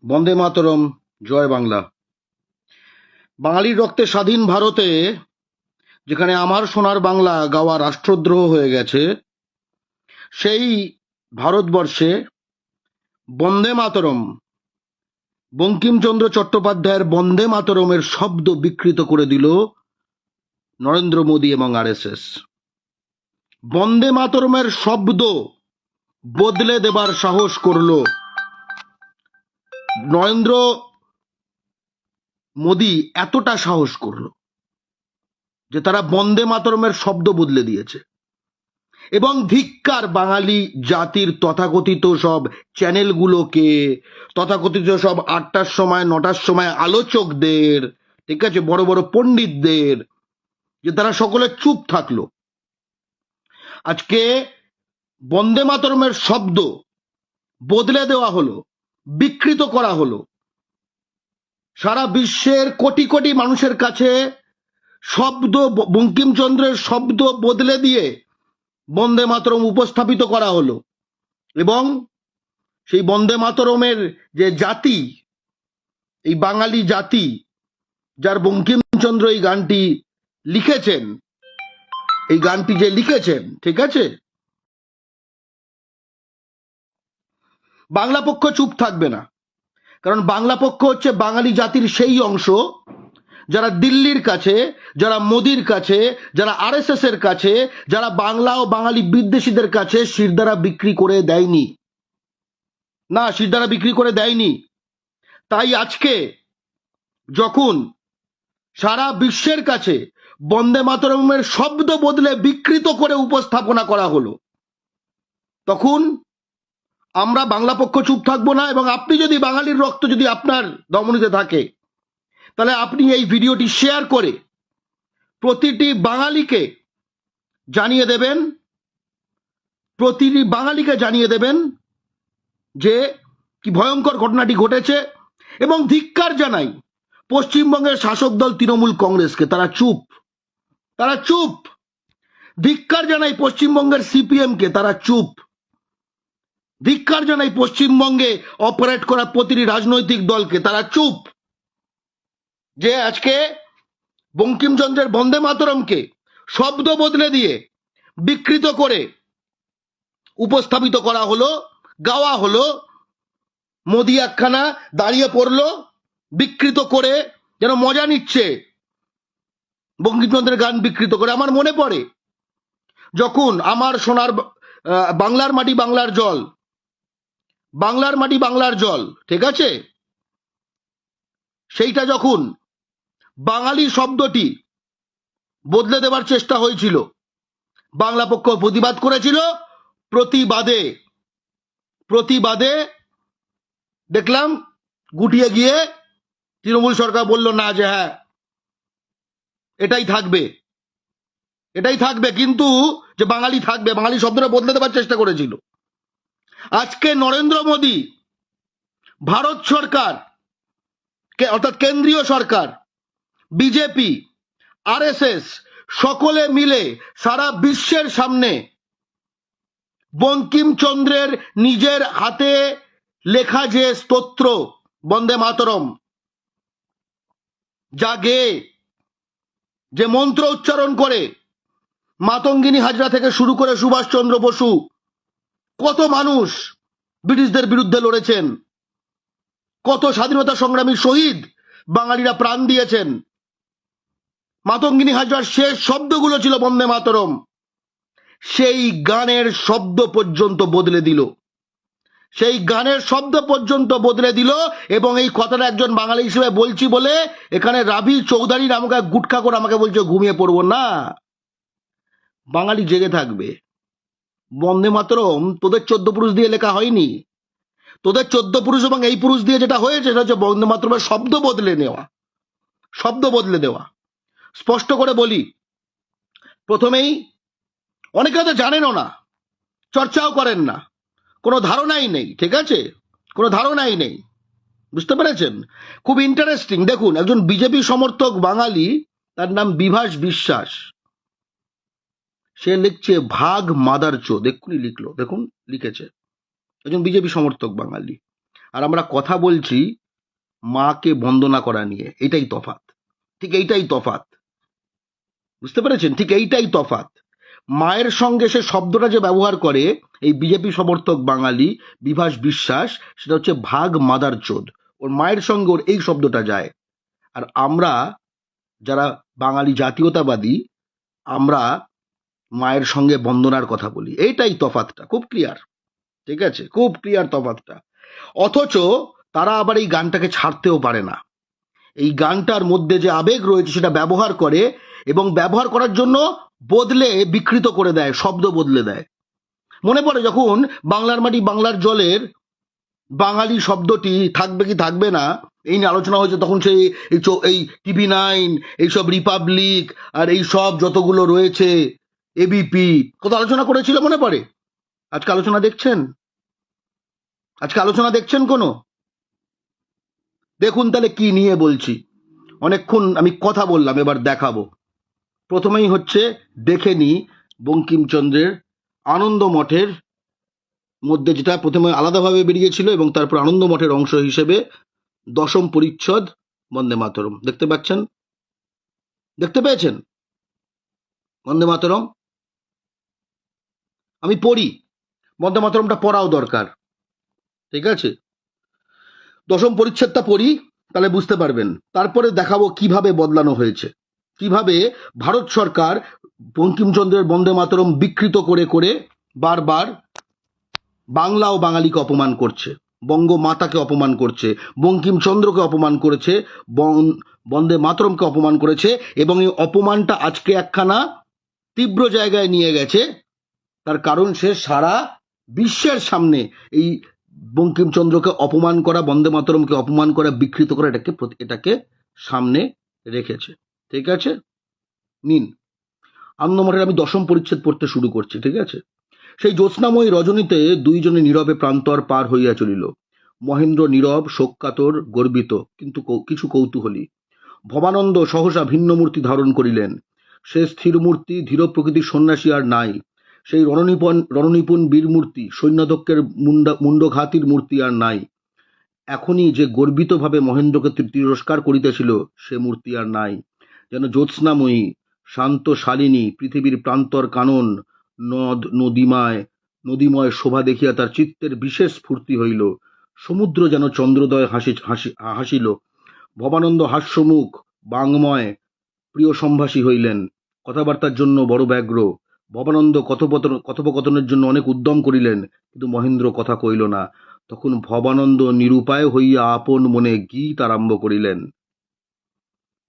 বন্দে মাতরম, জয় বাংলা। বাঙালির রক্তে স্বাধীন ভারতে যেখানে আমার সোনার বাংলা গাওয়া রাষ্ট্রদ্রোহ হয়ে গেছে, সেই ভারতবর্ষে বন্দে মাতরম, বঙ্কিমচন্দ্র চট্টোপাধ্যায়ের বন্দে মাতরমের শব্দ বিকৃত করে দিল নরেন্দ্র মোদী এবং আরএসএস। বন্দে মাতরমের শব্দ বদলে দেবার সাহস করল নরেন্দ্র মোদী, এতটা সাহস করলো যে তারা বন্দে মাতরমের শব্দ বদলে দিয়েছে। এবং ধিক্কার বাঙালি জাতির তথাকথিত সব চ্যানেলগুলোকে, তথাকথিত সব ৮টার সময় ৯টার সময় আলোচকদের, ঠিক আছে, বড় বড় পণ্ডিতদের, যে তারা সকলে চুপ থাকলো। আজকে বন্দে মাতরমের শব্দ বদলে দেওয়া হলো, বিকৃত করা হলো। সারা বিশ্বের কোটি কোটি মানুষের কাছে শব্দ, বঙ্কিমচন্দ্রের শব্দ বদলে দিয়ে বন্দে মাতরম উপস্থাপিত করা হলো। এবং সেই বন্দে মাতরমের যে জাতি, এই বাঙালি জাতি, যার বঙ্কিমচন্দ্র এই গানটি লিখেছেন, এই গানটি যে লিখেছেন, ঠিক আছে, বাংলা পক্ষ চুপ থাকবে না। কারণ বাংলা পক্ষ হচ্ছে বাঙালি জাতির সেই অংশ যারা দিল্লির কাছে, যারা মোদির কাছে, যারা আরএসএস এর কাছে, যারা বাংলা ও বাঙালি বিদ্বেষীদের কাছে শিরদাঁড়া বিক্রি করে দেয়নি। না, শিরদাঁড়া বিক্রি করে দেয়নি। তাই আজকে যখন সারা বিশ্বের কাছে বন্দে মাতরমের শব্দ বদলে বিকৃত করে উপস্থাপনা করা হলো, তখন আমরা বাংলা পক্ষ চুপ থাকবো না। এবং আপনি যদি বাঙালির রক্ত যদি আপনার ধমনীতে থাকে, তাহলে আপনি এই ভিডিওটি শেয়ার করে প্রতিটি বাঙালিকে জানিয়ে দেবেন, প্রতিটি বাঙালিকে জানিয়ে দেবেন যে কি ভয়ঙ্কর ঘটনাটি ঘটেছে। এবং ধিক্কার জানাই পশ্চিমবঙ্গের শাসক দল তৃণমূল কংগ্রেসকে, তারা চুপ, তারা চুপ। ধিক্কার জানাই পশ্চিমবঙ্গের সিপিএম কে, তারা চুপ। ধিক্কার জানাই পশ্চিমবঙ্গে অপারেট করা প্রতিটি রাজনৈতিক দলকে, তারা চুপ। যে আজকে বঙ্কিমচন্দ্রের বন্দে মাতরমকে শব্দ বদলে দিয়ে বিকৃত করে উপস্থাপিত করা হলো, গাওয়া হলো। মোদি একখানা দাঁড়িয়ে পড়লো বিকৃত করে, যেন মজা নিচ্ছে বঙ্কিমচন্দ্রের গান বিকৃত করে। আমার মনে পড়ে যখন আমার সোনার বাংলার মাটি বাংলার জল, বাংলার মাটি বাংলার জল, ঠিক আছে, সেইটা যখন বাঙালি শব্দটি বদলে দেওয়ার চেষ্টা হয়েছিল, বাংলা পক্ষ প্রতিবাদ করেছিল। প্রতিবাদে প্রতিবাদে দেখলাম গুটিয়ে গিয়ে তৃণমূল সরকার বলল না, যে হ্যাঁ এটাই থাকবে, এটাই থাকবে, কিন্তু যে বাঙালি থাকবে, বাঙালি শব্দটা বদলে দেওয়ার চেষ্টা করেছিল। আজকে নরেন্দ্র মোদী, ভারত সরকার, অর্থাৎ কেন্দ্রীয় সরকার, বিজেপি, আরএসএস সকলে মিলে সারা বিশ্বের সামনে বঙ্কিমচন্দ্রের নিজের হাতে লেখা যে স্তোত্র বন্দে মাতরম, যা গেয়ে, যে মন্ত্র উচ্চারণ করে মাতঙ্গিনী হাজরা থেকে শুরু করে সুভাষচন্দ্র বসু, কত মানুষ ব্রিটিশদের বিরুদ্ধে লড়েছেন, কত স্বাধীনতা সংগ্রামী শহীদ বাঙালিরা প্রাণ দিয়েছেন। মাতঙ্গিনী হাজরার শেষ শব্দগুলো ছিল বন্দে মাতরম। সেই গানের শব্দ পর্যন্ত বদলে দিল, সেই গানের শব্দ পর্যন্ত বদলে দিল। এবং এই কথাটা একজন বাঙালি হিসেবে বলছি বলে এখানে রাবি চৌধুরী নামক এক গুটখা করে আমাকে বলছে ঘুমিয়ে পড়বো না। বাঙালি জেগে থাকবে। বন্দে মাতরম তোদের 14 পুরুষ দিয়ে লেখা হয়নি। তোদের 14 পুরুষ এবং এই পুরুষ দিয়ে যেটা হয়েছে সেটা হচ্ছে বন্দে মাতরমের শব্দ বদলে নেওয়া, শব্দ বদলে দেওয়া। স্পষ্ট করে বলি, প্রথমেই অনেকে হয়তো জানেনও না, চর্চাও করেন না, কোনো ধারণাই নেই, ঠিক আছে, কোনো ধারণাই নেই, বুঝতে পেরেছেন? খুব ইন্টারেস্টিং। দেখুন, একজন বিজেপি সমর্থক বাঙালি, তার নাম বিভাস বিশ্বাস, সে লিখছে ভাগ মাদার চোদ, এক্ষুনি লিখলো, দেখুন লিখেছে, একজন বিজেপি সমর্থক বাঙালি। আর আমরা কথা বলছি মাকে বন্দনা করা নিয়ে। এটাই তফাৎ, ঠিক এইটাই তফাৎ, বুঝতে পেরেছেন? ঠিক এইটাই তফাৎ। মায়ের সঙ্গে সে শব্দটা যে ব্যবহার করে এই বিজেপি সমর্থক বাঙালি বিভাস বিশ্বাস, সেটা হচ্ছে ভাগ মাদার চোদ। ওর মায়ের সঙ্গে ওর এই শব্দটা যায়। আর আমরা যারা বাঙালি জাতীয়তাবাদী, আমরা মায়ের সঙ্গে বন্দনার কথা বলি। এইটাই তফাৎটা, খুব ক্লিয়ার, ঠিক আছে, খুব ক্লিয়ার তফাৎটা। অথচ তারা আবার এই গানটাকে ছাড়তেও পারে না। এই গানটার মধ্যে যে আবেগ রয়েছে সেটা ব্যবহার করে, এবং ব্যবহার করার জন্য বদলে বিকৃত করে দেয়, শব্দ বদলে দেয়। মনে পড়ে যখন বাংলার মাটি বাংলার জলের বাঙালি শব্দটি থাকবে কি থাকবে না এই নিয়ে আলোচনা হয়েছে, তখন সেই এই TV9, এইসব রিপাবলিক আর এই সব যতগুলো রয়েছে এবিপি, কত আলোচনা করেছিল মনে পড়ে? আজকে আলোচনা দেখছেন? আজকে আলোচনা দেখছেন কোনো? দেখুন তাহলে কি নিয়ে বলছি। অনেকক্ষণ আমি কথা বললাম, এবার দেখাবো। প্রথমেই হচ্ছে দেখে নি বঙ্কিমচন্দ্রের আনন্দ মঠের মধ্যে, যেটা প্রথমে আলাদাভাবে বেরিয়েছিল এবং তারপর আনন্দ মঠের অংশ হিসেবে 10ম পরিচ্ছদ বন্দে মাতরম। দেখতে পাচ্ছেন? দেখতে পেয়েছেন বন্দে মাতরম? আমি পড়ি, বন্দে মাতরমটা পড়াও দরকার, ঠিক আছে? 10ম পরিচ্ছেদটা পড়ি, তাহলে বুঝতে পারবেন। তারপরে দেখাবো কিভাবে বদলানো হয়েছে, কিভাবে ভারত সরকার বঙ্কিমচন্দ্রের বন্দে মাতরম বিকৃত করে করে বারবার বাংলা ও বাঙালিকে অপমান করছে, বঙ্গমাতাকে অপমান করছে, বঙ্কিমচন্দ্রকে অপমান করেছে, বন্দে মাতরমকে অপমান করেছে। এবং এই অপমানটা আজকে একখানা তীব্র জায়গায় নিয়ে গেছে। তার কারণ সে সারা বিশ্বের সামনে এই বঙ্কিমচন্দ্রকে অপমান করা, বন্দে মাতরমকে অপমান করা, বিকৃত করা, এটাকে সামনে রেখেছে, ঠিক আছে? নিন, আনন্দ মঠের আমি 10ম পরিচ্ছেদ পড়তে শুরু করছি, ঠিক আছে? সেই জ্যোৎস্নাময়ী রজনীতে দুইজনে নীরবে প্রান্তর পার হইয়া চলিল। মহেন্দ্র নীরব, শোককাতর, গর্বিত, কিন্তু কিছু কৌতূহলী। ভবানন্দ সহসা ভিন্ন মূর্তি ধারণ করিলেন। সে স্থির মূর্তি, ধীর প্রকৃতির সন্ন্যাসী আর নাই। সেই রণনিপুণ বীরমূর্তি, সৈন্যদক্ষের মুন্ডঘাতির মূর্তি আর নাই। এখনই যে গর্বিতভাবে মহেন্দ্রকে তিরস্কার করিতেছিল, সে মূর্তি আর নাই। যেন জ্যোৎস্নাময়ী, শান্ত শালিনী, পৃথিবীর প্রান্তর কানন, নদীময় শোভা দেখিয়া তার চিত্তের বিশেষ স্ফূর্তি হইল। সমুদ্র যেন চন্দ্রোদয় হাসিল। ভবানন্দ হাস্যমুখ, বাঙ্ময়, প্রিয় সম্ভাষী হইলেন। কথাবার্তার জন্য বড় ব্যগ্র। ভবানন্দ কথোপকথনের জন্য অনেক উদ্যম করিলেন, কিন্তু মহেন্দ্র কথা কইল না। তখন ভবানন্দ নিরুপায় হইয়া আপন মনে গীত আরম্ভ করিলেন।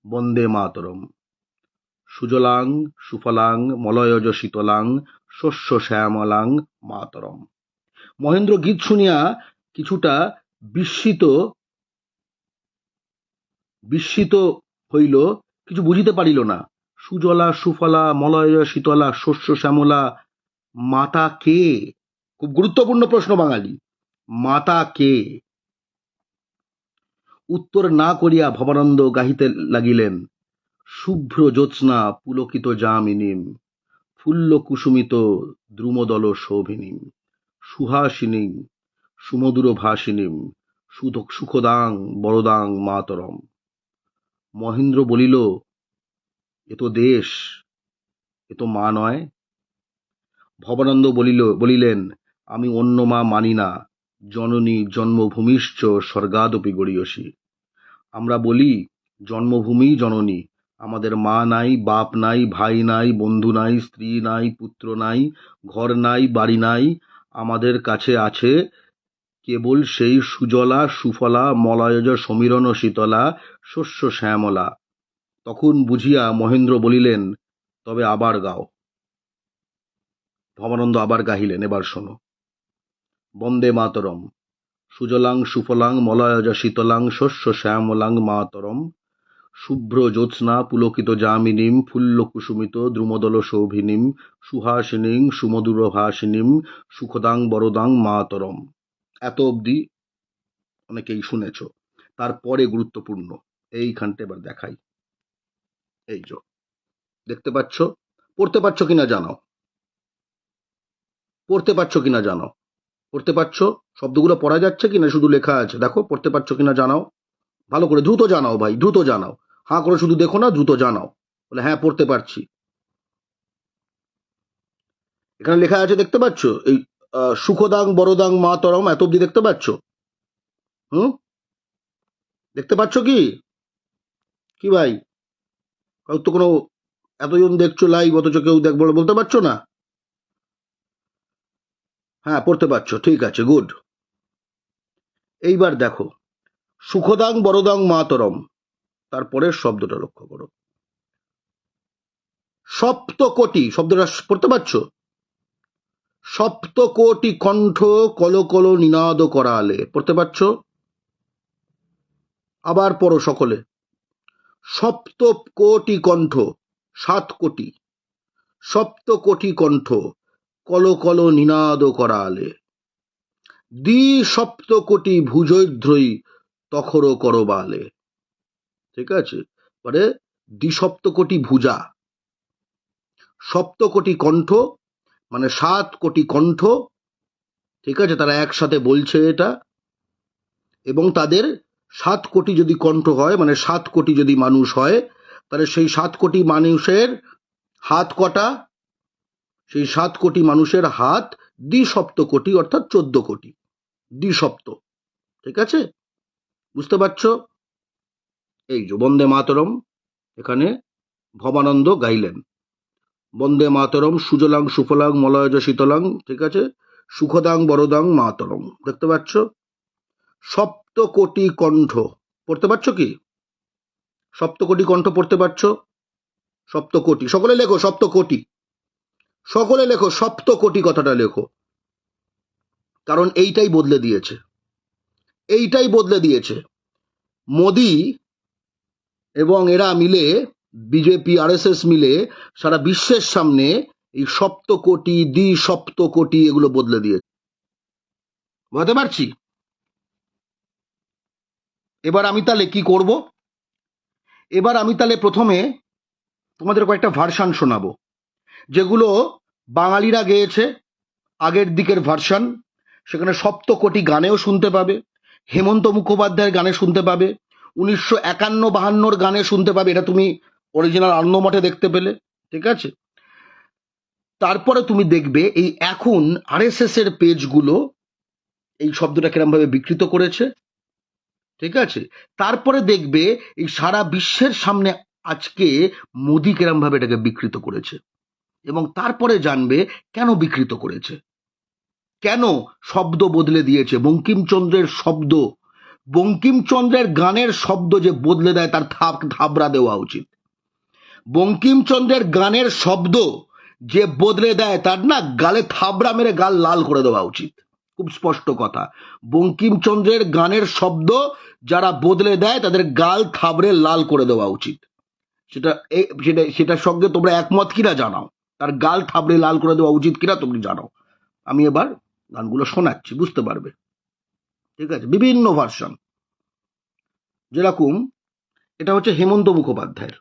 বন্দে মাতরম। সুজলাং সুফলাং মলয়জ শীতলাং শস্য শ্যামলাং মাতরম। মহেন্দ্র গীত শুনিয়া কিছুটা বিস্মিত হইল, কিছু বুঝিতে পারিল না। সুজলা সুফলা মলয় শীতলা শস্য শ্যামলা, মাতা কে? খুব গুরুত্বপূর্ণ প্রশ্ন বাঙালি, মাতা কে? উত্তর না করিয়া ভবানন্দ গাহিতে লাগিলেন। শুভ্র জ্যোৎস্না পুলকিত যামিনীম, ফুল্ল কুসুমিত দ্রুমদল শোভিনীম, সুহাসিনী সুমধুর ভাসিনীম, সুখদাং বরদাং মাতরম। মহেন্দ্র বলিল, এ তো দেশ, এ তো মা নয়। ভবানন্দ বলিলেন, আমি অন্য মা মানি না। জননী জন্মভূমিশ্চ স্বর্গাদপি গড়িয়সী। আমরা বলি জন্মভূমি জননী, আমাদের মা নাই, বাপ নাই, ভাই নাই, বন্ধু নাই, স্ত্রী নাই, পুত্র নাই, ঘর নাই, বাড়ি নাই। আমাদের কাছে আছে কেবল সেই সুজলা সুফলা মলয়জ সমীরণ শীতলা শস্য শ্যামলা। তখন বুঝিয়া মহেন্দ্র বলিলেন, তবে আবার গাও। ভবানন্দ আবার গাহিলেন, এবার শোনো। বন্দে মাতরম। সুজলাং সুফলাং মলয়জ শীতলাং শস্য শ্যামলাং মাতরম। শুভ্র জ্যোৎস্না পুলকিত যামিনীম, ফুল্ল কুসুমিত দ্রুমদল শোভিনীম, সুহাসিনীং সুমধুর ভাসিনীম, সুখদাং বরদাং মাতরম। এত অবধি অনেকেই শুনেছ। তারপরে গুরুত্বপূর্ণ এইখানটা এবার দেখাই। এই যে দেখতে পাচ্ছ, পড়তে পারছো কিনা জানাও, পড়তে পারছো কিনা জানাও। পড়তে পারছো? শব্দগুলো পড়া যাচ্ছে কিনা শুধু লেখা আছে? দেখো পড়তে পারছো কিনা জানাও, ভালো করে দ্রুত জানাও ভাই, দ্রুত জানাও, হাঁ করে শুধু দেখো না, দ্রুত জানাও বলে হ্যাঁ পড়তে পারছি। এখানে লেখা আছে দেখতে পাচ্ছ, এই সুখদাং বরদাং মা তরম, এত অব্দি দেখতে পাচ্ছ? হুম, দেখতে পাচ্ছ কি? কি ভাই, কারো তো কোনো, এতজন দেখছো লাইভ অথচ কেউ বলতে পারছো না? হ্যাঁ পড়তে পারছো, ঠিক আছে, গুড। এইবার দেখো, সুখদাং বরদাং মাতরম, তারপরের শব্দটা লক্ষ্য করো, সপ্তকোটি, শব্দটা পড়তে পারছো? সপ্তকোটি কণ্ঠ কল কল নিনাদ করালে, পড়তে পারছো? আবার পড়ো সকলে, সপ্তকোটি কণ্ঠ, 7 কোটি, সপ্তকোটি কণ্ঠ কল কল নিনাদ করালে, দ্বি সপ্তকোটি ভুজৈধ্রয়ী তখর করবালে। ঠিক আছে, মানে দ্বিসপ্তকোটি ভুজা, সপ্তকোটি কণ্ঠ মানে 7 কোটি কণ্ঠ, ঠিক আছে, তারা একসাথে বলছে এটা, এবং তাদের 7 কোটি যদি কণ্ঠ হয়, মানে 7 কোটি যদি মানুষ হয়, তাহলে সেই 7 কোটি মানুষের হাত কটা? সেই 7 কোটি মানুষের হাত দ্বিসপ্তকোটি, অর্থাৎ 14 কোটি, দ্বিসপ্ত। ঠিক আছে, বুঝতে পারছো? এই যে বন্দে মাতরম, এখানে ভবানন্দ গাইলেন বন্দে মাতরম সুজলাং সুফলাং মলয়জ শীতলাং, ঠিক আছে, সুখদাং বরদাং মাতরম, দেখতে পাচ্ছ? সপ্তকোটি কণ্ঠ, পড়তে পারছো কি? সপ্তকোটি কণ্ঠ পড়তে পারছো? সপ্তকোটি, সকলে লেখো সপ্তকোটি, সকলে লেখো সপ্তকোটি, কথাটা লেখো, কারণ এইটাই বদলে দিয়েছে, এইটাই বদলে দিয়েছে। মোদি এবং এরা মিলে, বিজেপি আরএসএস মিলে সারা বিশ্বের সামনে এই সপ্তকোটি দ্বিসপ্তকোটি এগুলো বদলে দিয়েছে, বুঝতে পারছি? এবার আমি তাহলে কি করব? এবার আমি তাহলে প্রথমে তোমাদের কয়েকটা ভার্সান শোনাবো, যেগুলো বাঙালিরা গেয়েছে, আগের দিকের ভার্সান। সেখানে সপ্তকোটি গানেও শুনতে পাবে, হেমন্ত মুখোপাধ্যায়ের গানে শুনতে পাবে, 1951-52 গানে শুনতে পাবে, এটা তুমি অরিজিনাল আনন্দমঠে দেখতে পেলে। ঠিক আছে, তারপরে তুমি দেখবে এই এখন আরএসএস এর পেজগুলো এই শব্দটা কিরম ভাবে বিকৃত করেছে। ঠিক আছে, তারপরে দেখবে এই সারা বিশ্বের সামনে আজকে মোদি কিরম ভাবে এটাকে বিকৃত করেছে, এবং তারপরে জানবে কেন বিকৃত করেছে, কেন শব্দ বদলে দিয়েছে। বঙ্কিমচন্দ্রের শব্দ, বঙ্কিমচন্দ্রের গানের শব্দ যে বদলে দেয় তার থাবড়া দেওয়া উচিত। বঙ্কিমচন্দ্রের গানের শব্দ যে বদলে দেয় তার না গালে থাবড়া মেরে গাল লাল করে দেওয়া উচিত, খুব স্পষ্ট কথা। বঙ্কিমচন্দ্রের গানের শব্দ যারা বদলে দেয় তাদের গাল থাবড়ে লাল করে দেওয়া উচিত। সেটা সেটার সঙ্গে তোমরা একমত কিনা জানাও, তার গাল থাবড়ে লাল করে দেওয়া উচিত কিনা তুমি জানাও। আমি এবার গানগুলো শোনাচ্ছি, বুঝতে পারবে। ঠিক আছে, বিভিন্ন ভার্সন, যেরকম এটা হচ্ছে হেমন্ত মুখোপাধ্যায়ের,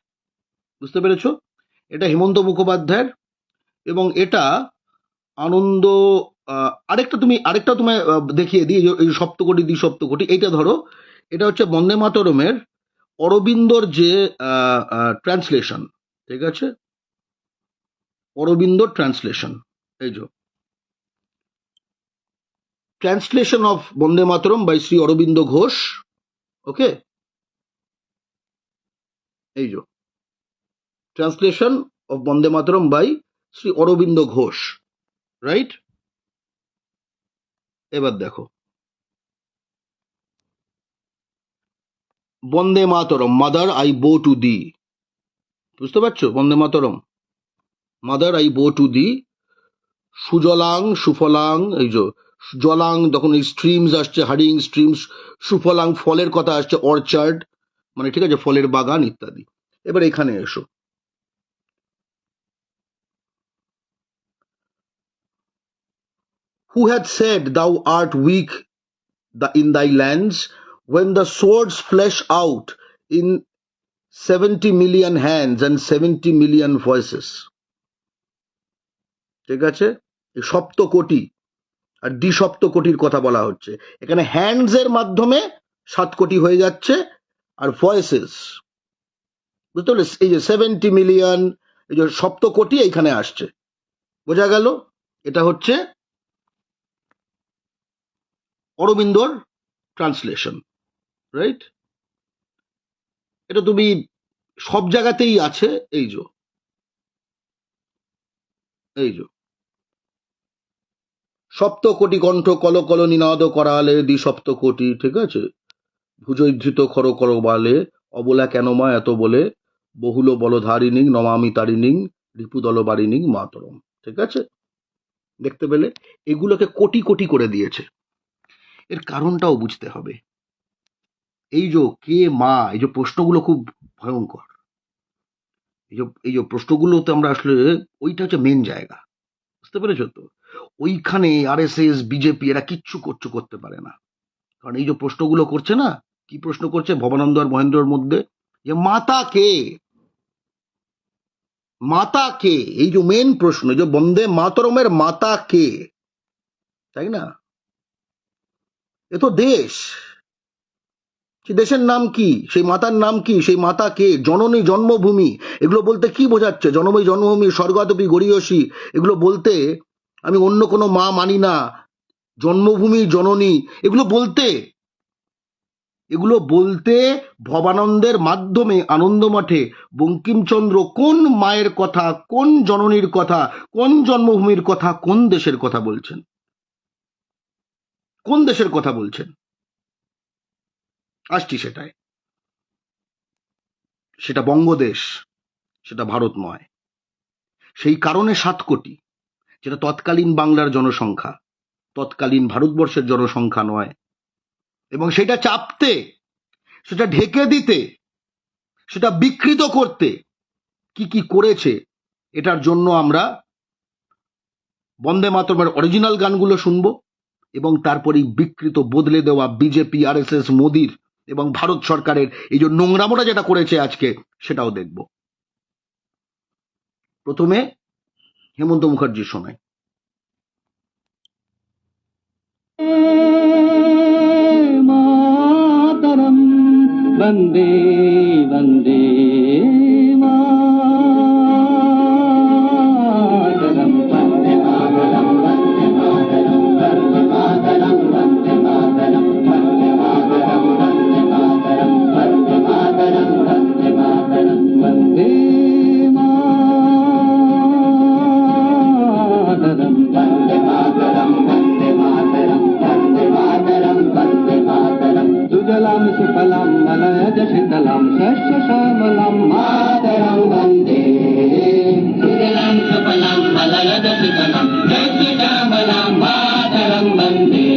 বুঝতে পেরেছো? এটা হেমন্ত মুখোপাধ্যায়ের, এবং এটা আনন্দ, আরেকটা তোমায় দেখিয়ে দিই, এই সপ্তকোটি দ্বিসপ্তকোটি, এইটা ধরো, এটা হচ্ছে বন্দে মাতরমের অরবিন্দর যে ট্রান্সলেশন। ঠিক আছে, অরবিন্দ ট্রান্সলেশন, এই যে translation of Vande Mataram by Shri Aurobindo Ghosh. Okay, এই যে translation of Vande Mataram by Shri Aurobindo Ghosh, right? এবার দেখো, Vande Mataram, mother I bow to thee, বুঝতে পারছো? Vande Mataram, mother I bow to thee, সুজলাং সুফলাং, এই যে জলাং, তখন এই স্ট্রিমস আসছে, হারিং স্ট্রিমস, সুফলাং ফলের কথা আসছে, অর্চার্ড, মানে ঠিক আছে, ফলের বাগান ইত্যাদি। এবার এখানে এসো, who hath said thou art weak in thy lands, when the swords flash out in 70 million hands and 70 million voices। ঠিক আছে, সপ্তকোটি, আর দ্বিসপ্তকোটির কথা বলা হচ্ছে। এখানে হ্যান্ডস এর মাধ্যমে 7 কোটি হয়ে যাচ্ছে, আর ভয়েসেস, বুঝতে পারলে, এই যে 70 মিলিয়ন, এই যে সপ্তকোটি এইখানে আসছে। বোঝা গেল? এটা হচ্ছে অরবিন্দর ট্রান্সলেশন, রাইট? এটা তুমি সব জায়গাতেই আছে। এই যে সপ্তকোটি কণ্ঠ কল কল নিনাদ করালে দ্বিসপ্তকোটি, ঠিক আছে? ভুজৈধৃত খর কর বালে অবলা কেন মা এত বলে বহুল বলধারিণী নমামি তারিণী রিপুদল বারিণী মাতরম, ঠিক আছে? দেখতে পেলে? এগুলোকে কোটি কোটি করে দিয়েছে। এর কারণটাও বুঝতে হবে। এই যে কে মা, এই যে প্রশ্নগুলো খুব ভয়ঙ্কর। এই যে প্রশ্নগুলোতে আমরা আসলে, ওইটা হচ্ছে মেন জায়গা, বুঝতে পেরেছো তো? ওইখানে আরএসএস বিজেপি এরা কিচ্ছু করতে পারে না। কারণ এই যে প্রশ্নগুলো করছে না, কি প্রশ্ন করছে ভবানন্দ আর মহেন্দ্রর মধ্যে, যে মাতা কে, মাতা কে, এই যে মেন প্রশ্ন, যে বন্দে মাতরমের মাতা কে, তাই না? এ তো দেশ, সেই দেশের নাম কি, সেই মাতার নাম কি, সেই মাতা কে, জননী জন্মভূমি, এগুলো বলতে কি বোঝাচ্ছে? জননী জন্মভূমি স্বর্গাদপি গড়িয়সী, এগুলো বলতে আমি অন্য কোনো মা মানি না, জন্মভূমি জননী, এগুলো বলতে ভবানন্দের মাধ্যমে আনন্দমঠে বঙ্কিমচন্দ্র কোন মায়ের কথা, কোন জননীর কথা, কোন জন্মভূমির কথা, কোন দেশের কথা বলছেন? কোন দেশের কথা বলছেন? আসছি সেটাই। সেটা বঙ্গদেশ, সেটা ভারত নয়। সেই কারণে 7 কোটি, যেটা তৎকালীন বাংলার জনসংখ্যা, তৎকালীন ভারতবর্ষের জনসংখ্যা নয়। এবং সেটা চাপতে, সেটা ঢেকে দিতে, সেটা বিকৃত করতে কি কি করেছে, এটার জন্য আমরা বন্দে মাতরমের অরিজিনাল গানগুলো শুনবো, এবং তারপরেই বিকৃত বদলে দেওয়া বিজেপি আরএসএস মোদির এবং ভারত সরকারের এই যে নোংরামোটা যেটা করেছে আজকে, সেটাও দেখব। প্রথমে হেমন্ত মুখার্জি শোনায়। मातरम वंदे वंदे मातरम वंदे मातरम वंदे मातरम वंदे मातरम वंदे मातरम वंदे मातरम वंदे मातरम वंदे मातरम वंदे मातरम वंदे मातरम वंदे मातरम वंदे मातरम वंदे मातरम वंदे मातरम सुजलाम सुफलाम मलयज शीतलाम शस्य श्यामलाम मातरम वंदे सुजलाम सुफलाम मलयज शीतलाम शस्य श्यामलाम मातरम वंदे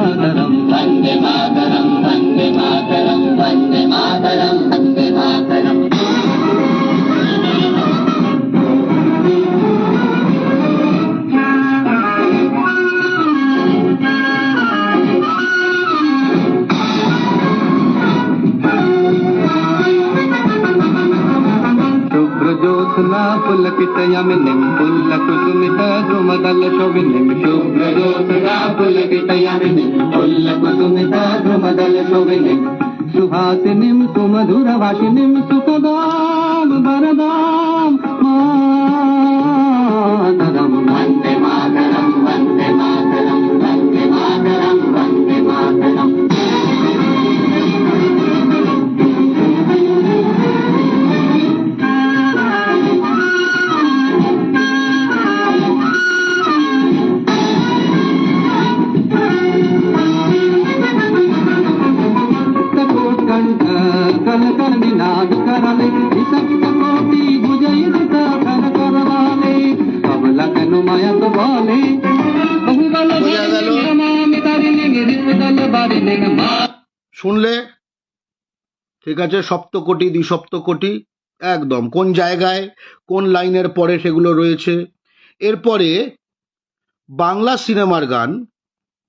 मातरम वंदे मातरम वंदे मातरम वंदे मातरम वंदे मातरम शुभ्रज्योत्स्ना पुलकितयामिनीं पुल्लकुसुमित द्रुमदल शोभिनीं शुभ्रज्योत्स्ना पुलकितयामिनीं पुल्लकुसुमित द्रुमदल शोभिनीं सुहासिनीं सुमधुरभाषिणीं सुखदां वरदां मातरं वन्दे मातरं वन्दे मातरं वन्दे मातरं वन्दे मातरम् कलकलनिनाद करले सप्तकोटि भुजयुक्त खर करवाले कबला कनु मायत बोले बहुबल नमामि तारिणी गिरिपदल बारिणी मा। শুনলে? ঠিক আছে, সপ্তকোটি দ্বিসপ্তকোটি একদম কোন জায়গায় কোন লাইনের পরে সেগুলো রয়েছে। এরপরে বাংলা সিনেমার গান,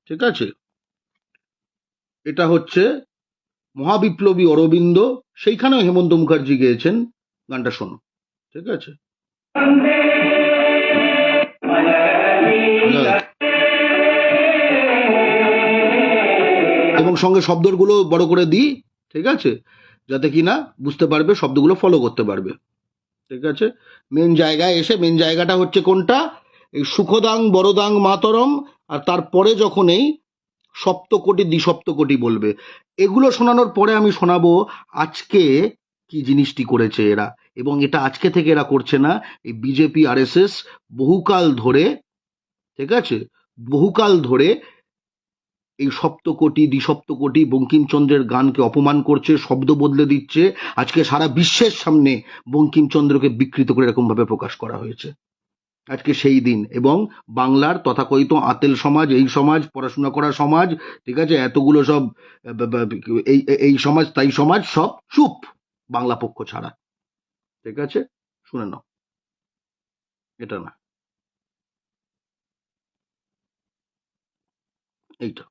ঠিক আছে, এটা হচ্ছে মহাবিপ্লবী অরবিন্দ, সেইখানেও হেমন্ত মুখার্জি গেয়েছেন গানটা, শোনো, ঠিক আছে? এবং সঙ্গে শব্দগুলো বড় করে দিই, ঠিক আছে, যাতে কি না বুঝতে পারবে, শব্দগুলো ফলো করতে পারবে, ঠিক আছে। মেন জায়গায় এসে, মেন জায়গাটা হচ্ছে কোনটা, এই সুখদাং বড়দাং মাতরম, আর তারপরে যখন এই সপ্তকোটি দ্বিসপ্তকোটি বলবে, এগুলো শোনানোর পরে আমি শোনাবো আজকে কি জিনিসটি করেছে এরা। এবং এটা আজকে থেকে এরা করছে না, এই বিজেপি আরএসএস বহুকাল ধরে, ঠিক আছে, বহুকাল ধরে এই সপ্তকোটি দ্বিসপ্তকোটি বঙ্কিমচন্দ্রের গানকে অপমান করছে, শব্দ বদলে দিচ্ছে। আজকে সারা বিশ্বের সামনে বঙ্কিমচন্দ্রকে বিকৃত করে এরকম ভাবে প্রকাশ করা হয়েছে। আজকে সেই দিন, এবং বাংলার তথাকথিত আতেল সমাজ, এই সমাজ, পড়াশোনা করা সমাজ, ঠিক আছে, এতগুলো সব এই সমাজ তাই সমাজ সব চুপ, বাংলা পক্ষ ছাড়া, ঠিক আছে। শুনে নাও, এটা না, এইটা।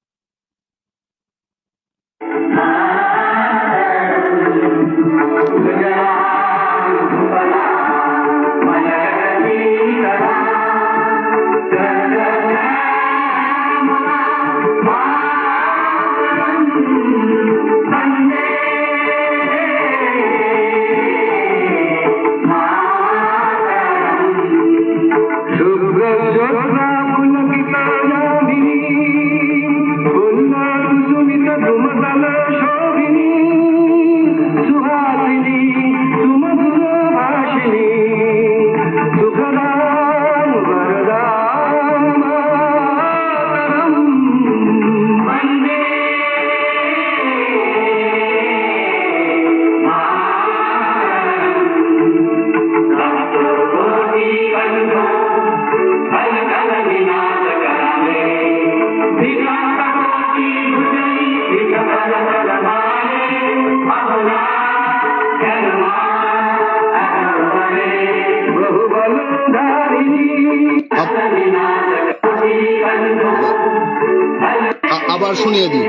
আবার শুনিয়ে দিই।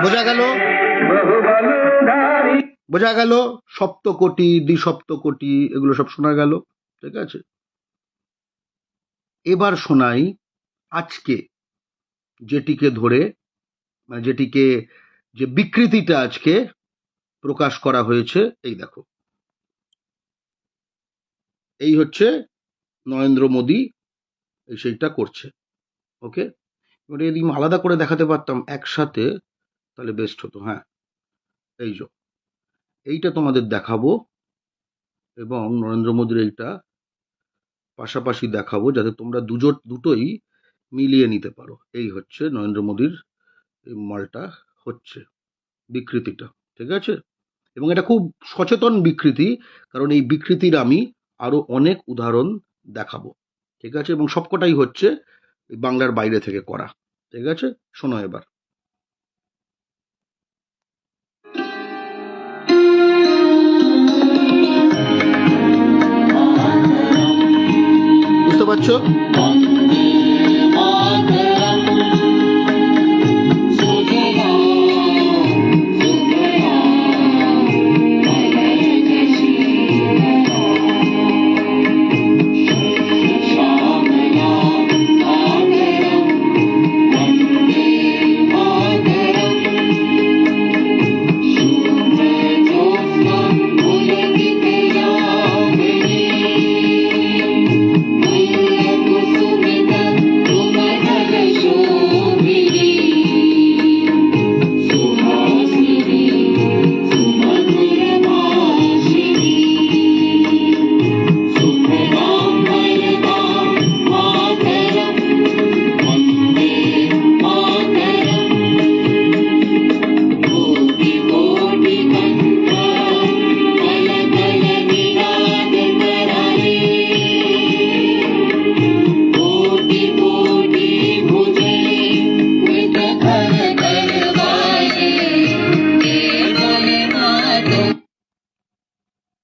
বোঝা গেল, বোঝা গেল, সপ্তকোটি দ্বিসপ্তকোটি এগুলো সব শোনা গেল, ঠিক আছে। এবার শোনাই আজকে যেটিকে ধরে, মানে যেটিকে, যে বিকৃতিটা আজকে প্রকাশ করা হয়েছে। এই দেখো, এই হচ্ছে নরেন্দ্র মোদী এই সেইটা করছে, ওকে। এবার যদি আলাদা করে দেখাতে পারতাম একসাথে তাহলে বেস্ট হতো। হ্যাঁ, এই যে এইটা তোমাদের দেখাবো, এবং নরেন্দ্র মোদীর এইটা পাশাপাশি দেখাবো, যাতে তোমরা দুটোই মিলিয়ে নিতে পারো। এই হচ্ছে নরেন্দ্র মোদীর এই মালটা হচ্ছে বিকৃতিটা, ঠিক আছে। এবং এটা খুব সচেতন বিকৃতি, কারণ এই বিকৃতির আমি আরো অনেক উদাহরণ দেখাবো, ঠিক আছে। এবং সবকটাই হচ্ছে বাংলার বাইরে থেকে করা, ঠিক আছে। শোনো এবার, বুঝতে পারছো?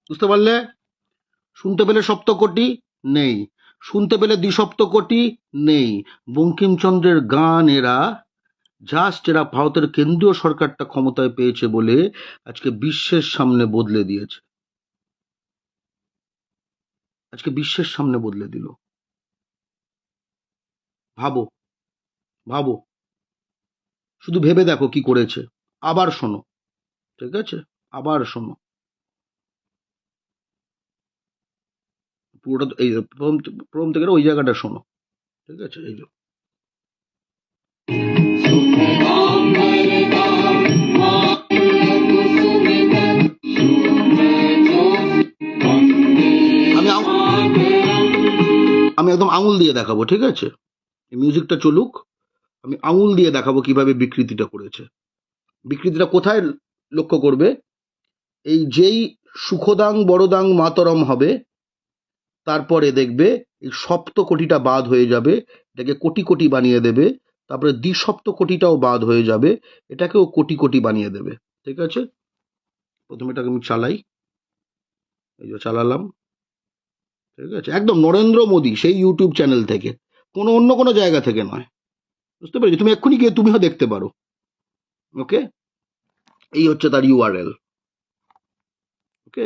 বুঝতে পারলে? শুনতে পেলে সপ্তকোটি নেই, শুনতে পেলে দ্বিসপ্তকোটি নেই। বঙ্কিমচন্দ্রের গান এরা জাস্ট এরা ভারতের কেন্দ্রীয় সরকারটা ক্ষমতায় পেয়েছে বলে আজকে বিশ্বের সামনে বদলে দিয়েছে, আজকে বিশ্বের সামনে বদলে দিল। ভাবো, ভাবো, শুধু ভেবে দেখো কি করেছে। আবার শোনো, ঠিক আছে, আবার শোনো পুরোটা, এই প্রথম থেকে ওই জায়গাটা শোনো, ঠিক আছে। এই যে আমি একদম আঙুল দিয়ে দেখাবো, ঠিক আছে, এই মিউজিকটা চলুক, আমি আঙুল দিয়ে দেখাবো কিভাবে বিকৃতিটা করেছে। বিকৃতিটা কোথায় লক্ষ্য করবে? এই যেই সুখদাং বড়দাং মাতরম হবে, তারপরে দেখবে এই সপ্ত কোটিটা বাদ হয়ে যাবে, এটাকে কোটি কোটি বানিয়ে দেবে, তারপরে দ্বিসপ্ত কোটিটাও বাদ হয়ে যাবে, এটাকেও কোটি কোটি বানিয়ে দেবে, ঠিক আছে। প্রথমে এটাকে আমি চালাই, এই যে চালালাম, ঠিক আছে, একদম নরেন্দ্র মোদী সেই ইউটিউব চ্যানেল থেকে, কোনো অন্য কোনো জায়গা থেকে নয়, বুঝতে পেরেছি? তুমি এক্ষুনি গিয়ে তুমিও দেখতে পারো, ওকে। এই হচ্ছে তার ইউআরএল, ওকে।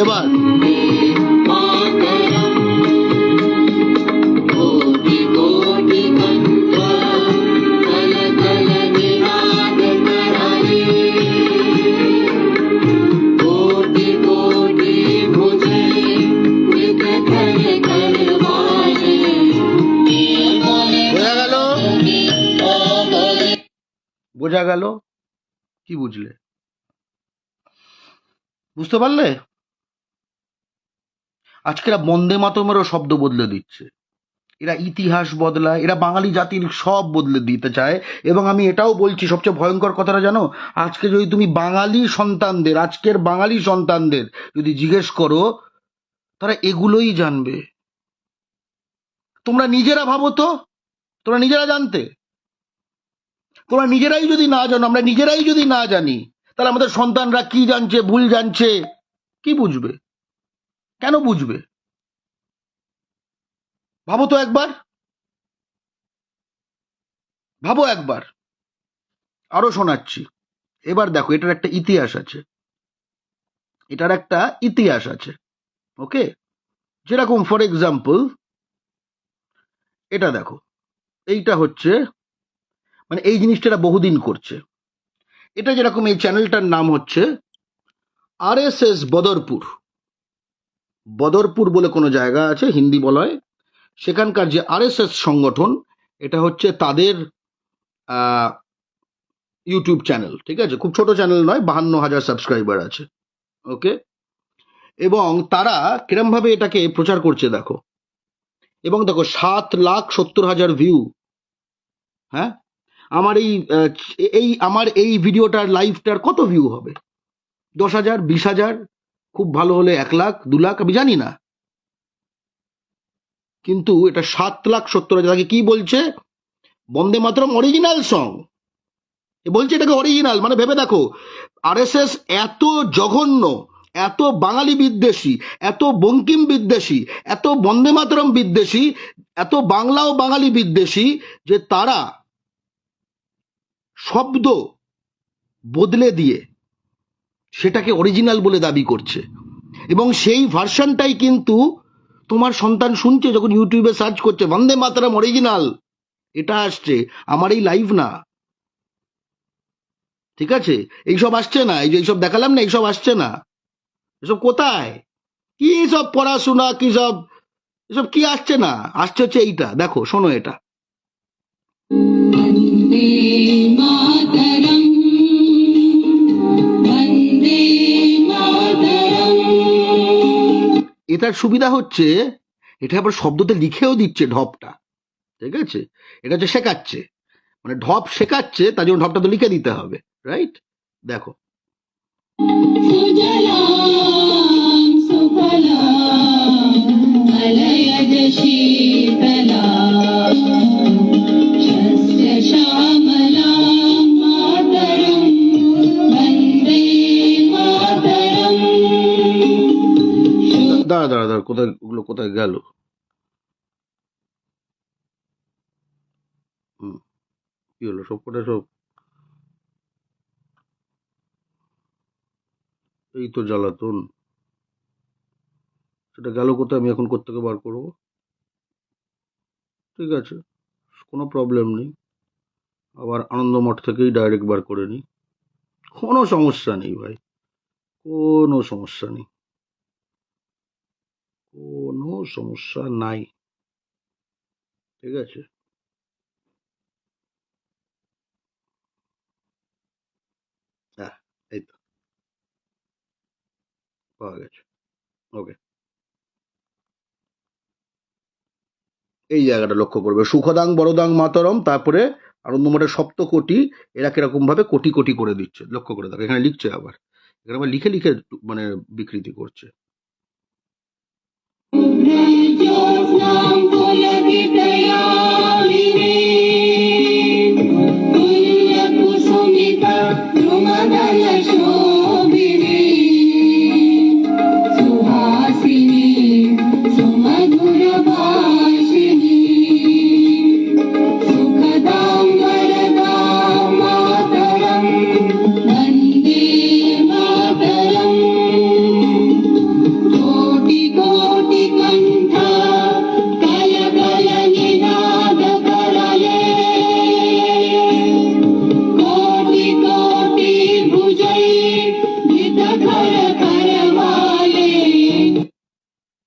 এবার বোঝা গেল? কি বুঝলে? বুঝতে পারলে? আজকে এরা বন্দে মাতরমেরও শব্দ বদলে দিচ্ছে, এরা ইতিহাস বদলায়, এরা বাঙালি জাতির সব বদলে দিতে চায়। এবং আমি এটাও বলছি, সবচেয়ে ভয়ঙ্কর কথাটা জানো, আজকে যদি তুমি বাঙালি সন্তানদের, আজকের বাঙালি সন্তানদের যদি জিজ্ঞেস করো, তারা এগুলোই জানবে। তোমরা নিজেরা ভাবো তো, তোমরা নিজেরা জানতে, তোমরা নিজেরাই যদি না জানো, আমরা নিজেরাই যদি না জানি, তাহলে আমাদের সন্তানরা কি জানছে, ভুল জানছে, কি বুঝবে? কেন বুঝবে? ভাবো তো একবার, ভাবো একবার। আরো শোনাচ্ছি, এবার দেখো, এটার একটা ইতিহাস আছে, এটার একটা ইতিহাস আছে, ওকে। যেরকম ফর এক্সাম্পল এটা দেখো, এইটা হচ্ছে, মানে এই জিনিসটা বহুদিন করছে। এটা যেরকম, এই চ্যানেলটার নাম হচ্ছে আরএসএস বদরপুর। বদরপুর বলে কোনো জায়গা আছে, হিন্দি বলয়, সেখানকার যে আরএসএস সংগঠন, এটা হচ্ছে তাদের ইউটিউব চ্যানেল, ঠিক আছে, খুব ছোট চ্যানেল নয়, 52,000 সাবস্ক্রাইবার আছে, ওকে। এবং তারা কিরম ভাবে এটাকে প্রচার করছে দেখো, এবং দেখো 7,70,000 ভিউ। হ্যাঁ, আমার আমার এই ভিডিওটার লাইভটার কত ভিউ হবে? 10,000, 20,000, খুব ভালো হলে 1 লাখ, 2 লাখ, আমি জানি না। কিন্তু এটা 7,70,000। কি বলছে? বন্দে মাতরম অরিজিনাল সং। বলছে এটাকে অরিজিনাল, মানে ভেবে দেখো, আরএসএস এত জঘন্য, এত বাঙালি বিদ্বেষী, এত বঙ্কিম বিদ্বেষী, এত বন্দে মাতরম বিদ্বেষী, এত বাংলা ও বাঙালি বিদ্বেষী, যে তারা শব্দ বদলে দিয়ে সেটাকে অরিজিনাল বলে দাবি করছে। এবং সেই ভার্সনটাই কিন্তু তোমার সন্তান শুনছে যখন ইউটিউবে সার্চ করছে, বন্দে মাতরম অরিজিনাল, এটা আসছে, আমার এই লাইভ না, ঠিক আছে। এইসব আসছে না, এই যে এইসব দেখালাম না, এইসব আসছে না, এসব কোথায়? কি সব পড়াশোনা, কি সব এসব কি আসছে না, আসছে হচ্ছে এইটা, দেখো শোনো এটা। वन्दे मातरम् वन्दे मातरम्। এটার সুবিধা হচ্ছে এটা আবার শব্দতে লিখেও দিচ্ছে ঢপটা, ঠিক আছে? এটা হচ্ছে শেখাচ্ছে, মানে ঢপ শেখাচ্ছে, তার জন্য ঢপটা তো লিখে দিতে হবে, রাইট? দেখো सुजलां सुफलां मलयज शीतलां शस्य श्यामलां मातरं वन्दे मातरम्। দাঁড়া দাঁড়া দাঁড়া, কোথায় ওগুলো কোথায় গেল? হুম, কি হলো সব কটা সব? এই তো জ্বালাতন, সেটা গেল কোথায়? আমি এখন কোত্থেকে বার করবো? ঠিক আছে, কোনো প্রবলেম নেই, আবার আনন্দমঠ থেকেই ডাইরেক্ট বার করে নিই, কোনো সমস্যা নেই ভাই, কোনো সমস্যা নেই, কোনো সমস্যা নাই, ঠিক আছে? হ্যাঁ, এই তো পাওয়া গেছে, ওকে। এই জায়গাটা লক্ষ্য করবে, সুখদাং বরদাং মাতরম, তারপরে আনন্দমঠের সপ্তকোটি, এরা কিরকম ভাবে কোটি কোটি করে দিচ্ছে, লক্ষ্য করে দেখো, এখানে লিখছে আবার, এখানে আবার লিখে লিখে মানে বিকৃতি করছে। ज्योत्स्नां पुलकितयामिनी तुल्यकुसुमिता द्रुमदलशोभिनी सुहासिनी सुमधुरभाषिणी सुखदां वरदां मातरं वन्दे मातरम्। कोटि कोटि कण्ठ कल कल निनाद करले कोटि कोटि भुजैर्धृत कर करवाले।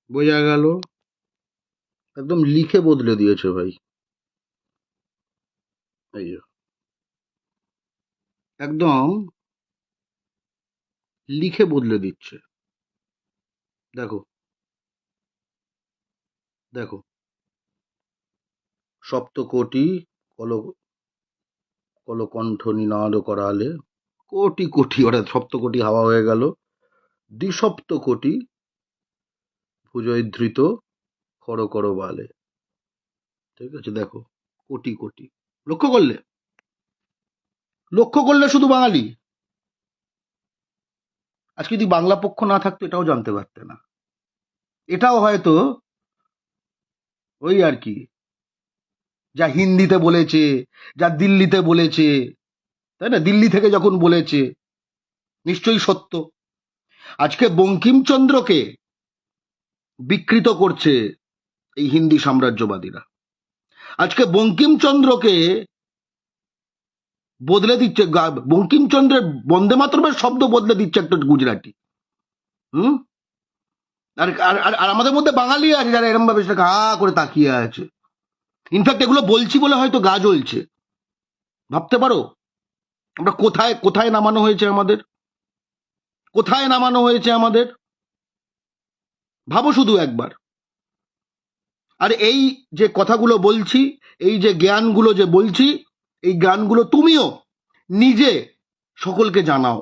বোঝা গেল? একদম লিখে বদলে দিয়েছে ভাই, এই যে একদম লিখে বদলে দিচ্ছে, দেখো দেখো, সপ্তকোটি কল কলকণ্ঠ নিনাদ করালে, কোটি কোটি, অর্থাৎ সপ্তকোটি হাওয়া হয়ে গেল, দ্বিসপ্তকোটি ভুজয়ধৃত খর কর বালে, ঠিক আছে? দেখো কোটি কোটি, লক্ষ্য করলে? লক্ষ্য করলে শুধু বাঙালি, আজকে যদি বাংলা পক্ষ না থাকতো এটাও জানতে পারতে না, এটাও হয়তো ওই আর কি, যা হিন্দিতে বলেছে, যা দিল্লিতে বলেছে, তাই না? দিল্লি থেকে যখন বলেছে নিশ্চয়ই সত্য। আজকে বঙ্কিমচন্দ্রকে বিকৃত করছে এই হিন্দি সাম্রাজ্যবাদীরা, আজকে বঙ্কিমচন্দ্রকে বদলে দিচ্ছে, বঙ্কিমচন্দ্রের বন্দে মাতরমের শব্দ বদলে দিচ্ছে একটা গুজরাটি। হুম, আর আর আর- আর আমাদের মধ্যে বাঙালি আছে যারা এরম ভাবে সেটাকে হা করে তাকিয়ে আছে। ইনফ্যাক্ট এগুলো বলছি বলে হয়তো গা জ্বলছে, ভাবতে পারো আমরা কোথায় কোথায় নামানো হয়েছে আমাদের, কোথায় নামানো হয়েছে আমাদের, ভাবো শুধু একবার। আর এই যে কথাগুলো বলছি, এই যে জ্ঞানগুলো যে বলছি, এই জ্ঞানগুলো তুমিও নিজে সকলকে জানাও,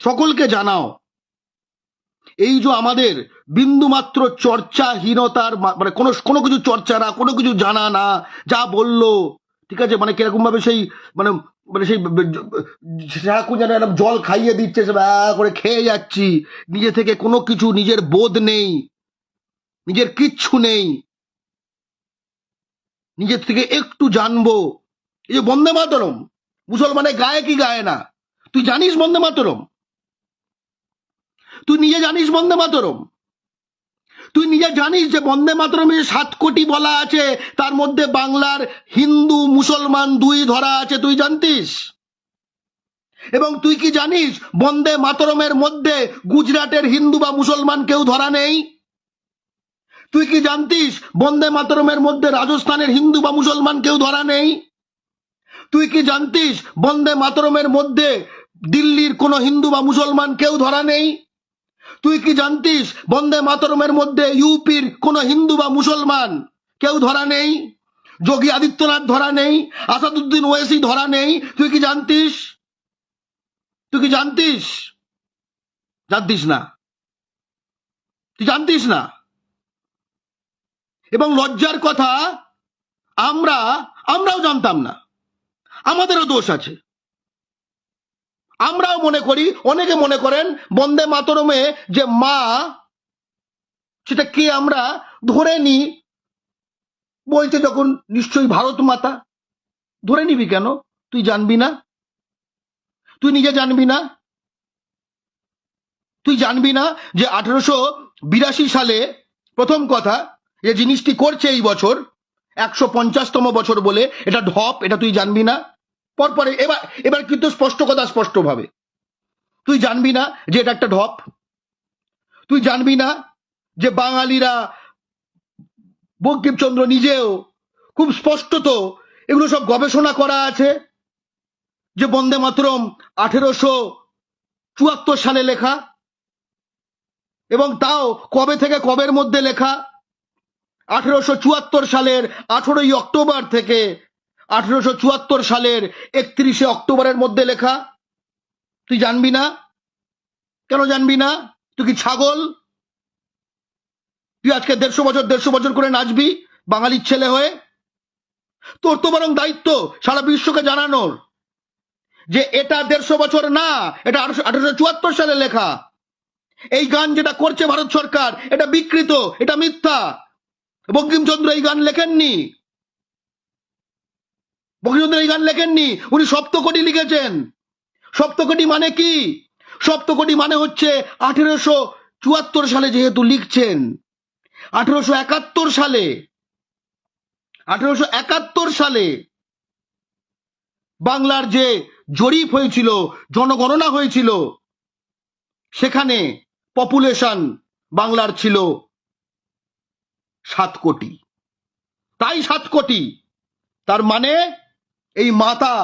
সকলকে জানাও। এই যে আমাদের বিন্দুমাত্র চর্চাহীনতার মানে কোনো কোনো কিছু চর্চা না, কোনো কিছু জানা না, যা বললো ঠিক আছে, মানে কিরকম ভাবে সেই মানে মানে সেই সারাক্ষণ যেন এরকম জল খাইয়ে দিচ্ছে, সে করে খেয়ে যাচ্ছি, নিজে থেকে কোনো কিছু, নিজের বোধ নেই, নিজের কিচ্ছু নেই, নিজের থেকে একটু জানবো। এই যে বন্দে মাতরম, মুসলমানে গায়ে কি গায়ে না, তুই জানিস বন্দে মাতরম? তুই নিজে জানিস বন্দে মাতরম? তুই নিজে জানিস যে বন্দে মাতরমে 7 কোটি বলা আছে, তার মধ্যে বাংলার হিন্দু মুসলমান দুই ধরা আছে, তুই জানতিস? এবং তুই কি জানিস বন্দে মাতরমের মধ্যে গুজরাটের হিন্দু বা মুসলমান কেউ ধরা নেই? তুই কি জানতিস বন্দে মাতরমের মধ্যে রাজস্থানের হিন্দু বা মুসলমান কেউ ধরা নেই? তুই কি জানতিস বন্দে মাতরমের মধ্যে দিল্লির কোনো হিন্দু বা মুসলমান কেউ ধরা নেই? তুই কি জানতিস বন্দে মাতরমের মধ্যে ইউপির কোনো হিন্দু বা মুসলমান কেউ ধরা নেই? যোগী আদিত্যনাথ ধরা নেই, আসাদুদ্দিন ওয়েসি ধরা নেই। তুই কি জানতিস? তুই কি জানতিস? জানতিস না, তুই জানতিস না। এবং লজ্জার কথা, আমরাও জানতাম না, আমাদেরও দোষ আছে। আমরাও মনে করি, অনেকে মনে করেন বন্দে মাতরমে যে মা, সেটা কে আমরা ধরে নি, বলছে যখন নিশ্চয়ই ভারত মাতা। ধরে নিবি কেন? তুই জানবি না? তুই নিজে জানবি না? তুই জানবি না যে 1882 সালে প্রথম কথা যে জিনিসটি করছে এই বছর 150তম বছর বলে, এটা ঢপ, এটা তুই জানবি না? পরপরে এবার কিন্তু স্পষ্ট কথা, স্পষ্টভাবে তুই জানবি না যে এটা একটা ঢপ? তুই জানবি না যে বাঙালিরা, বঙ্কিমচন্দ্র নিজেও খুব স্পষ্টত, এগুলো সব গবেষণা করা আছে, যে বন্দে মাতরম 1874 সালে লেখা, এবং তাও কবে থেকে কবের মধ্যে লেখা? 1874 সালের 18ই অক্টোবর থেকে 1874 সালের 31শে অক্টোবরের মধ্যে লেখা। তুই জানবি না? কেন জানবি না? তুই কি ছাগল? তুই আজকে 150 বছর করে নাচবি বাঙালির ছেলে হয়ে? তোর তো বরং দায়িত্ব সারা বিশ্বকে জানানোর যে এটা 150 বছর না, এটা 1874 সালে লেখা। এই গান যেটা করছে ভারত সরকার, এটা বিকৃত, এটা মিথ্যা। বঙ্কিমচন্দ্র এই গান লেখেননি, বঙ্কিমচন্দ্র এই গান লেখেননি, উনি সপ্তকোটি লিখেছেন। সপ্তকোটি মানে কি? সপ্তকোটি মানে হচ্ছে 1874 সালে যেহেতু লিখছেন, 1871 সালে বাংলার যে জরিপ হয়েছিল, জনগণনা হয়েছিল, সেখানে পপুলেশন বাংলার ছিল 7 কোটি। তাই 7 কোটি, তার মানে এই মাতা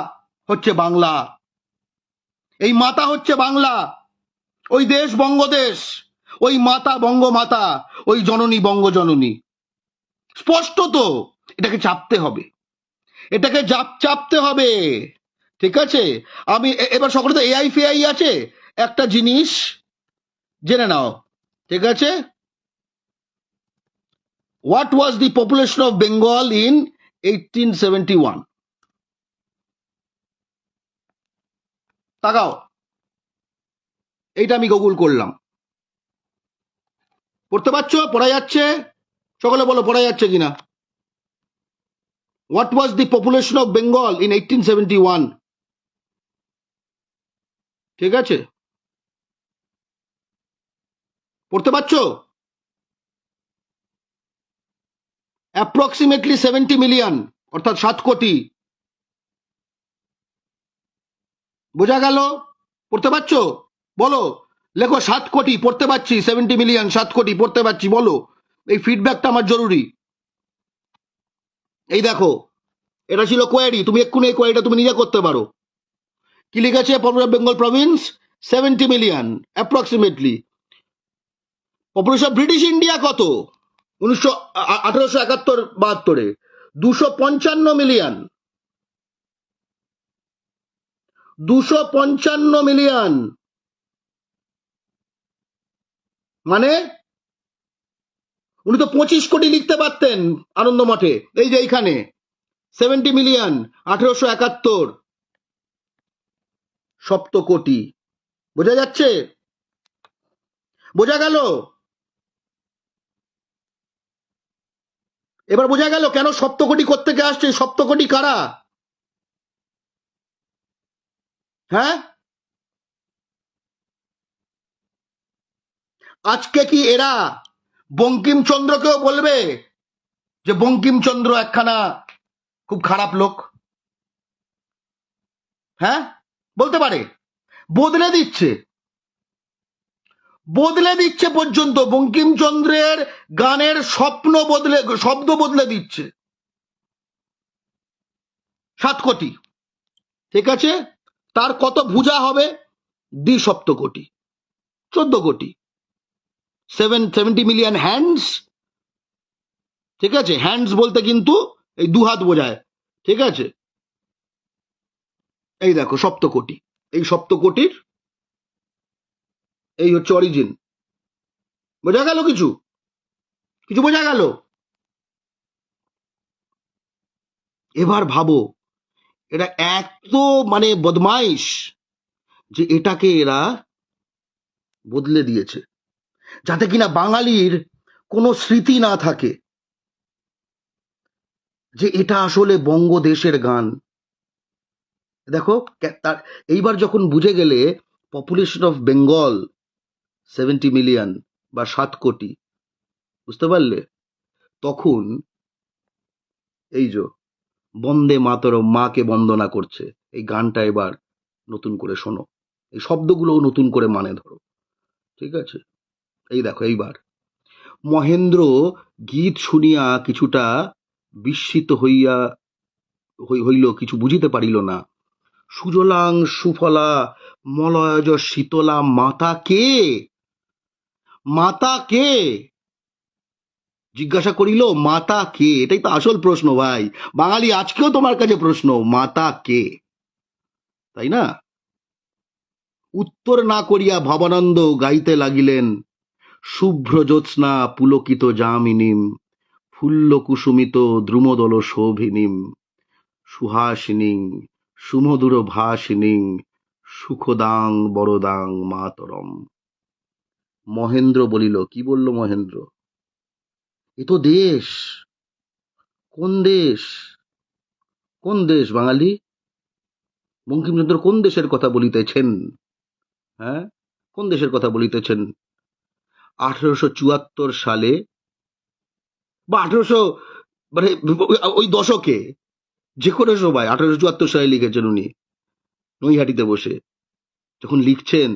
হচ্ছে বাংলা, এই মাতা হচ্ছে বাংলা, ওই দেশ বঙ্গদেশ, ওই মাতা বঙ্গমাতা, ওই জননী বঙ্গজননী। স্পষ্ট তো, এটাকে চাপতে হবে, এটাকে চাপতে হবে। ঠিক আছে, আমি এবার সকলে তো এআই ফেআই আছে, একটা জিনিস জেনে নাও। ঠিক আছে, what was the population of Bengal in 1871? তাকাও, এইটা আমি গুগল করলাম। পড়তে পারছো? পড়া যাচ্ছে? সকলে বলো পড়া যাচ্ছে কিনা। What was the population of Bengal in 1871? ঠিক আছে, পড়তে পারছো? অ্যাপ্রক্সিমেটলি 70 মিলিয়ন, অর্থাৎ 7 কোটি। বোঝা গেল? পড়তে পারছো? বলো, লেখো 7 কোটি পড়তে পারছি, 70 মিলিয়ন, 7 কোটি পড়তে পারছি, বলো। এই ফিডব্যাকটা আমার জরুরি। এই দেখো, এটা ছিল কোয়েরি, তুমি এক্ষুনি এই কোয়েরিটা তুমি নিজে করতে পারো। কি লিখেছে? Population Bengal Province 70 million approximately. Population British India কত? 1871-72 255 মিলিয়ন। 255 মিলিয়ন মানে উনি তো 25 কোটি লিখতে পারতেন আনন্দ মঠে। এই যে এইখানে 70 মিলিয়ন, 1871, সপ্তকোটি। বোঝা যাচ্ছে? বোঝা গেল? এবার বোঝা গেল কেন সপ্তকোটি কোত্থেকে আসছে? সপ্তকোটি কারা? হ্যাঁ, আজকে কি এরা বঙ্কিমচন্দ্রকেও বলবে যে বঙ্কিমচন্দ্র একখানা খুব খারাপ লোক? হ্যাঁ, বলতে পারে। বদলে দিচ্ছে, বদলে দিচ্ছে পর্যন্ত বঙ্কিমচন্দ্রের গানের শব্দ বদলে দিচ্ছে। 7 কোটি, ঠিক আছে, তার কত ভুজা হবে? 2 কোটি, 14 কোটি, 70 মিলিয়ন হ্যান্ডস, ঠিক আছে, হ্যান্ডস বলতে কিন্তু এই 2 হাত বোঝায়, ঠিক আছে। এই দেখো 7 কোটি, এই 7 কোটির এই হচ্ছে অরিজিন। বোঝা গেল? কিছু কিছু বোঝা গেল? এবার ভাবো, এরা এত মানে বদমাইশ যে এটাকে এরা বদলে দিয়েছে যাতে কিনা বাঙালির কোনো স্মৃতি না থাকে যে এটা আসলে বঙ্গদেশের গান। দেখো তার এইবার যখন বুঝে গেলে পপুলেশন অফ বেঙ্গল 70 মিলিয়ন বা 7 কোটি, বুঝতে পারলে, তখন এই যে বন্দে মাতরম, মাকে বন্দনা করছে, এই গানটা এবার নতুন করে শোনো, এই শব্দগুলো নতুন করে মানে ধরো, ঠিক আছে। এই দেখো এইবার মহেন্দ্র গীত শুনিয়া কিছুটা বিস্মিত হইল, কিছু বুঝিতে পারিল না। সুজলাং সুফলা মলয়জ শীতলা মাতা কে? মাতা কে? জিজ্ঞাসা করিল মাতা কে? এটাই তো আসল প্রশ্ন ভাই, বাঙালি আজকেও তোমার কাছে প্রশ্ন, মাতা কে, তাই না? উত্তর না করিয়া ভবানন্দ গাইতে লাগিলেন, শুভ্র জ্যোৎস্না পুলকিত যামিনীম, ফুল্ল কুসুমিত দ্রুমদল শোভিনীম, সুহাসিনীং সুমধুর ভাসিনীং, সুখদাং বরদাং মাতরম। মহেন্দ্র বলিল, কি বলল মহেন্দ্র? এ তো দেশ। কোন দেশ? কোন দেশ বাঙালি? বঙ্কিমচন্দ্র কোন দেশের কথা বলিতেছেন? হ্যাঁ, কোন দেশের কথা বলিতেছেন? 1874 সালে বা 1800 মানে ওই দশকে, যে কোনো সময় 1874 সালে লিখেছেন উনি, নৈহাটিতে বসে যখন লিখছেন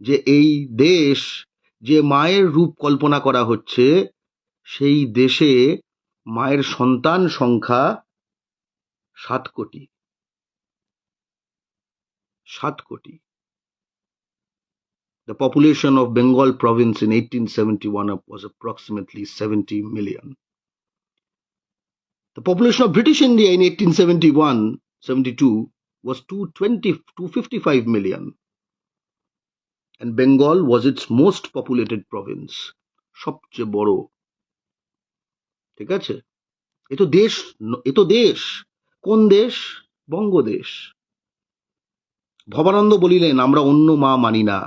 যে এই দেশ যে মায়ের রূপ কল্পনা করা হচ্ছে, সেই দেশে মায়ের সন্তান সংখ্যা 7 কোটি। 7 কোটি। The population of Bengal province in 1871 was approximately 70 million. The population of British India in 1871-72 was 255 million. And Bengal was its most populated province. সবচেয়ে বড়, ঠিক আছে। এ তো দেশ, এ তো দেশ। কোন দেশ? বঙ্গদেশ। ভবানন্দ বলিলেন, আমরা অন্য মা মানি না।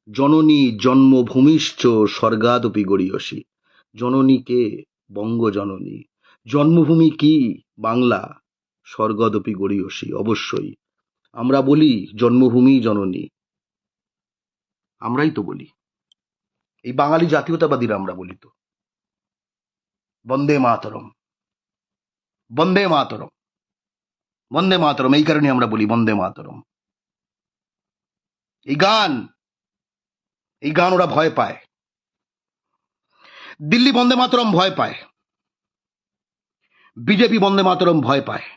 জননী জন্মভূমিশ্চ স্বর্গাদপি গরীয়সী। জননী কে? বঙ্গ জননী। জন্মভূমি কি? বাংলা। স্বর্গাদপি গরীয়সী, অবশ্যই আমরা বলি জন্মভূমি জননী, আমরাই তো বলি, এই বাঙালি জাতীয়তাবাদীরা আমরা বলি তো বন্দে মাতরম, বন্দে মাতরম, বন্দে মাতরম, এই কারণে আমরা বলি বন্দে মাতরম। এই গান, এই গান ওরা ভয় পায়। দিল্লি বন্দে মাতরম ভয় পায়, বিজেপি বন্দে মাতরম ভয় পায়,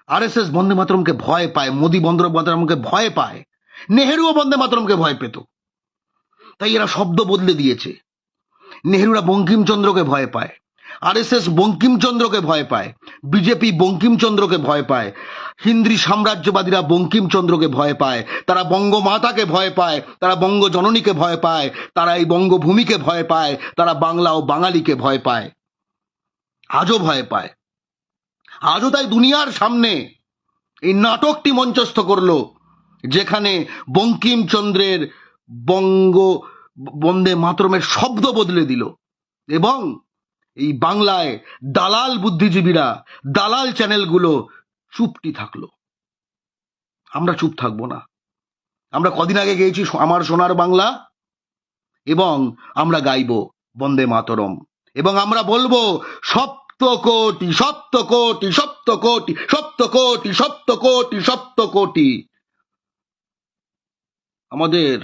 আরএসএস বন্দে মাতরমকে ভয় পায়, মোদী বন্দে মাতরমকে ভয় পায়, নেহেরুও বন্দে মাতরমকে ভয় পেত। তাই এরা শব্দ বদলে দিয়েছে। নেহেরুরা বঙ্কিমচন্দ্রকে ভয় পায়, আরএসএস বঙ্কিমচন্দ্রকে ভয় পায়, বিজেপি বঙ্কিমচন্দ্রকে ভয় পায়, হিন্দি সাম্রাজ্যবাদীরা বঙ্কিমচন্দ্রকে ভয় পায়, তারা বঙ্গমাতাকে ভয় পায়, তারা বঙ্গ জননীকে ভয় পায়, তারা এই বঙ্গভূমিকে ভয় পায়, তারা বাংলা ও বাঙালিকে ভয় পায়, আজও ভয় পায়। আজও তাই দুনিয়ার সামনে এই নাটকটি মঞ্চস্থ করলো, যেখানে বঙ্কিমচন্দ্রের বঙ্গ বন্দে মাতরমের শব্দ বদলে দিল, এবং এই বাংলায় দালাল বুদ্ধিজীবীরা, দালাল চ্যানেলগুলো চুপটি থাকলো। আমরা চুপ থাকবো না। আমরা কদিন আগে গেয়েছি আমার সোনার বাংলা, এবং আমরা গাইবো বন্দে মাতরম, এবং আমরা বলবো সব কোটি, সপ্ত কোটি, সপ্ত কোটি, সপ্ত কোটি, সপ্ত কোটি, সপ্ত কোটি। আমাদের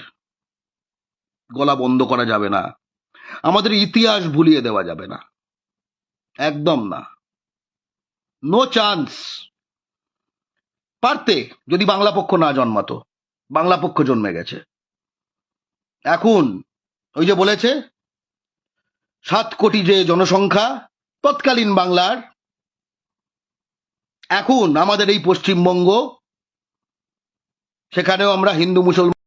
গলা বন্ধ করা যাবে না, আমাদের ইতিহাস ভুলিয়ে দেওয়া যাবে না, একদম না, নো চান্স। পারতে, যদি বাংলা পক্ষ না জন্মাতো, বাংলা পক্ষ জন্মে গেছে। এখন ওই যে বলেছে 7 কোটি যে জনসংখ্যা তৎকালীন বাংলার, এখন আমাদের এই পশ্চিমবঙ্গ, সেখানেও আমরা হিন্দু মুসলমান